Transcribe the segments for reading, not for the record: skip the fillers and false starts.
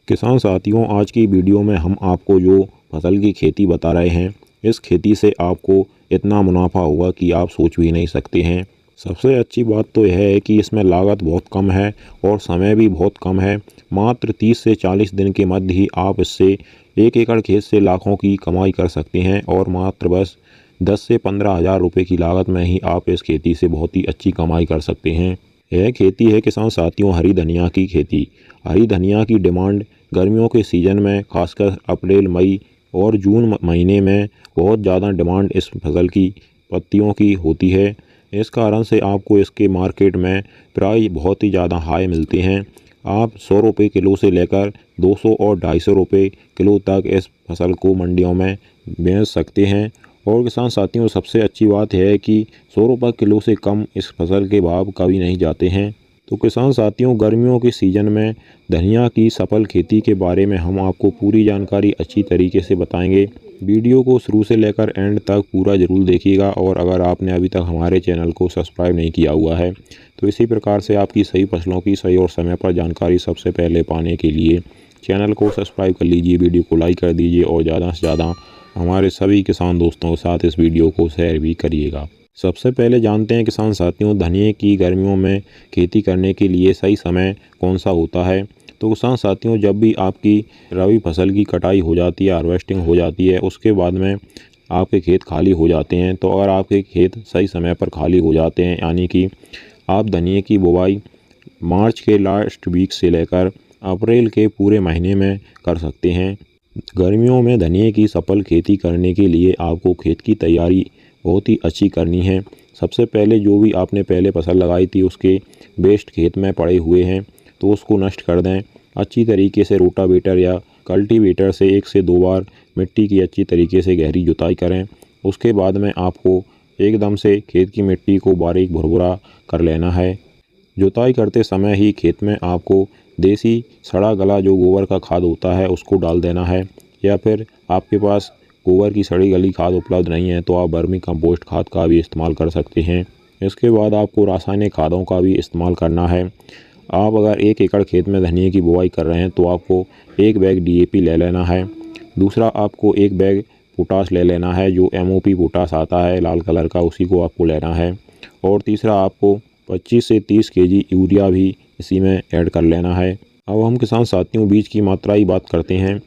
किसान साथियों, आज की वीडियो में हम आपको जो फसल की खेती बता रहे हैं, इस खेती से आपको इतना मुनाफा होगा कि आप सोच भी नहीं सकते हैं। सबसे अच्छी बात तो यह है कि इसमें लागत बहुत कम है और समय भी बहुत कम है। मात्र 30 से 40 दिन के मध्य ही आप इससे 1 एकड़ खेत से लाखों की कमाई कर सकते हैं और मात्र बस 10 से 15 हज़ार रुपये की लागत में ही आप इस खेती से बहुत ही अच्छी कमाई कर सकते हैं। यह खेती है किसान साथियों, हरी धनिया की खेती। हरी धनिया की डिमांड गर्मियों के सीज़न में खासकर अप्रैल, मई और जून महीने में बहुत ज़्यादा डिमांड इस फसल की पत्तियों की होती है। इस कारण से आपको इसके मार्केट में प्राइस बहुत ही ज़्यादा हाई मिलते हैं। आप 100 रुपये किलो से लेकर 200 और 250 रुपये किलो तक इस फसल को मंडियों में बेच सकते हैं। और किसान साथियों, सबसे अच्छी बात यह है कि 100 रुपये किलो से कम इस फसल के भाव कभी नहीं जाते हैं। तो किसान साथियों, गर्मियों के सीज़न में धनिया की सफल खेती के बारे में हम आपको पूरी जानकारी अच्छी तरीके से बताएंगे। वीडियो को शुरू से लेकर एंड तक पूरा ज़रूर देखिएगा और अगर आपने अभी तक हमारे चैनल को सब्सक्राइब नहीं किया हुआ है तो इसी प्रकार से आपकी सही फसलों की सही और समय पर जानकारी सबसे पहले पाने के लिए चैनल को सब्सक्राइब कर लीजिए, वीडियो को लाइक कर दीजिए और ज़्यादा से ज़्यादा हमारे सभी किसान दोस्तों के साथ इस वीडियो को शेयर भी करिएगा। सबसे पहले जानते हैं किसान साथियों, धनिया की गर्मियों में खेती करने के लिए सही समय कौन सा होता है। तो किसान साथियों, जब भी आपकी रबी फसल की कटाई हो जाती है, हार्वेस्टिंग हो जाती है, उसके बाद में आपके खेत खाली हो जाते हैं। तो अगर आपके खेत सही समय पर खाली हो जाते हैं, यानी कि आप धनिया की बुवाई मार्च के लास्ट वीक से लेकर अप्रैल के पूरे महीने में कर सकते हैं। गर्मियों में धनिया की सफल खेती करने के लिए आपको खेत की तैयारी बहुत ही अच्छी करनी है। सबसे पहले जो भी आपने पहले फसल लगाई थी उसके वेस्ट खेत में पड़े हुए हैं तो उसको नष्ट कर दें। अच्छी तरीके से रोटावेटर या कल्टीवेटर से 1 से 2 बार मिट्टी की अच्छी तरीके से गहरी जुताई करें। उसके बाद में आपको एकदम से खेत की मिट्टी को बारीक भुरभुरा कर लेना है। जुताई करते समय ही खेत में आपको देसी सड़ा गला जो गोबर का खाद होता है उसको डाल देना है, या फिर आपके पास गोबर की सड़ी गली खाद उपलब्ध नहीं है तो आप वर्मी कंपोस्ट खाद का भी इस्तेमाल कर सकते हैं। इसके बाद आपको रासायनिक खादों का भी इस्तेमाल करना है। आप अगर 1 एकड़ खेत में धनिया की बुवाई कर रहे हैं तो आपको 1 बैग DAP ले लेना है। दूसरा, आपको 1 बैग पोटाश ले लेना है, जो MOP पोटाश आता है लाल कलर का, उसी को आपको लेना है। और तीसरा, आपको 25 से 30 kg यूरिया भी इसी में ऐड कर लेना है। अब हम किसान साथियों बीज की मात्रा की बात करते हैं।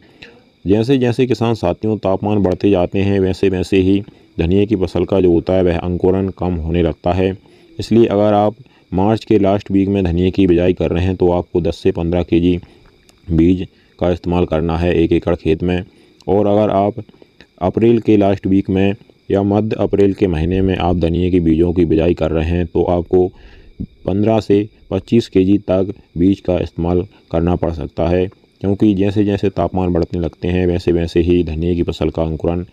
जैसे जैसे किसान साथियों तापमान बढ़ते जाते हैं वैसे वैसे ही धनिया की फसल का जो होता है वह अंकुरण कम होने लगता है। इसलिए अगर आप मार्च के लास्ट वीक में धनिया की बिजाई कर रहे हैं तो आपको 10 से 15 kg बीज का इस्तेमाल करना है 1 एकड़ खेत में। और अगर आप अप्रैल के लास्ट वीक में या मध्य अप्रैल के महीने में आप धनिया की बीजों की बिजाई कर रहे हैं तो आपको 15 से 25 kg तक बीज का इस्तेमाल करना पड़ सकता है, क्योंकि जैसे जैसे तापमान बढ़ने लगते हैं वैसे वैसे ही धनिया की फसल का अंकुरण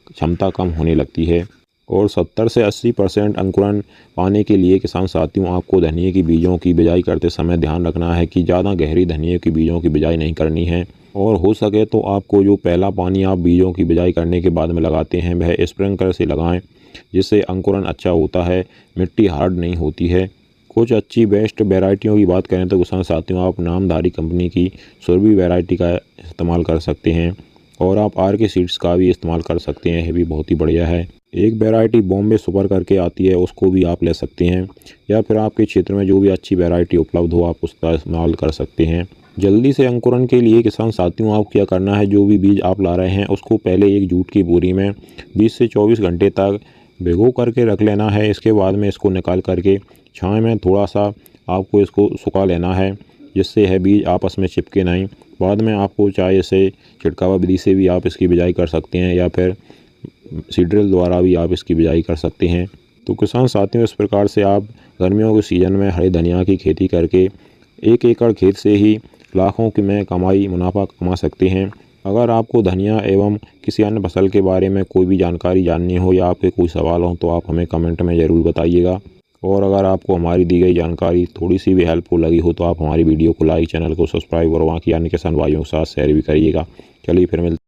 क्षमता कम होने लगती है। और 70 से 80% अंकुरण पाने के लिए किसान साथियों आपको धनिया की बीजों की बिजाई करते समय ध्यान रखना है कि ज़्यादा गहरी धनिया की बीजों की बिजाई नहीं करनी है। और हो सके तो आपको जो पहला पानी आप बीजों की बिजाई करने के बाद में लगाते हैं वह स्प्रिंकलर से लगाएं, जिससे अंकुरण अच्छा होता है, मिट्टी हार्ड नहीं होती है। कुछ अच्छी बेस्ट वैरायटियों की बात करें तो किसान साथियों आप नामधारी कंपनी की सुरभि वैरायटी का इस्तेमाल कर सकते हैं और आप RK सीड्स का भी इस्तेमाल कर सकते हैं, ये भी बहुत ही बढ़िया है। एक वैरायटी बॉम्बे सुपर करके आती है, उसको भी आप ले सकते हैं, या फिर आपके क्षेत्र में जो भी अच्छी वैरायटी उपलब्ध हो आप उसका इस्तेमाल कर सकते हैं। जल्दी से अंकुरण के लिए किसान साथियों आप क्या करना है, जो भी बीज आप ला रहे हैं उसको पहले एक जूट की बोरी में 20 से 24 घंटे तक भिगो करके रख लेना है। इसके बाद में इसको निकाल करके छाँव में थोड़ा सा आपको इसको सुखा लेना है, जिससे है बीज आपस में चिपके नहीं। बाद में आपको चाहे इसे छिड़कावा विधि से भी आप इसकी बिजाई कर सकते हैं या फिर सीड्रिल द्वारा भी आप इसकी बिजाई कर सकते हैं। तो किसान साथियों इस प्रकार से आप गर्मियों के सीज़न में हरी धनिया की खेती करके 1 एकड़ खेत से ही लाखों की में कमाई मुनाफा कमा सकते हैं। अगर आपको धनिया एवं किसी अन्य फसल के बारे में कोई भी जानकारी जाननी हो या आपके कोई सवाल हो तो आप हमें कमेंट में ज़रूर बताइएगा। और अगर आपको हमारी दी गई जानकारी थोड़ी सी भी हेल्पफुल लगी हो तो आप हमारी वीडियो को लाइक, चैनल को सब्सक्राइब और वहाँ की अन्य किसान भाइयों के साथ शेयर भी करिएगा। चलिए फिर मिलते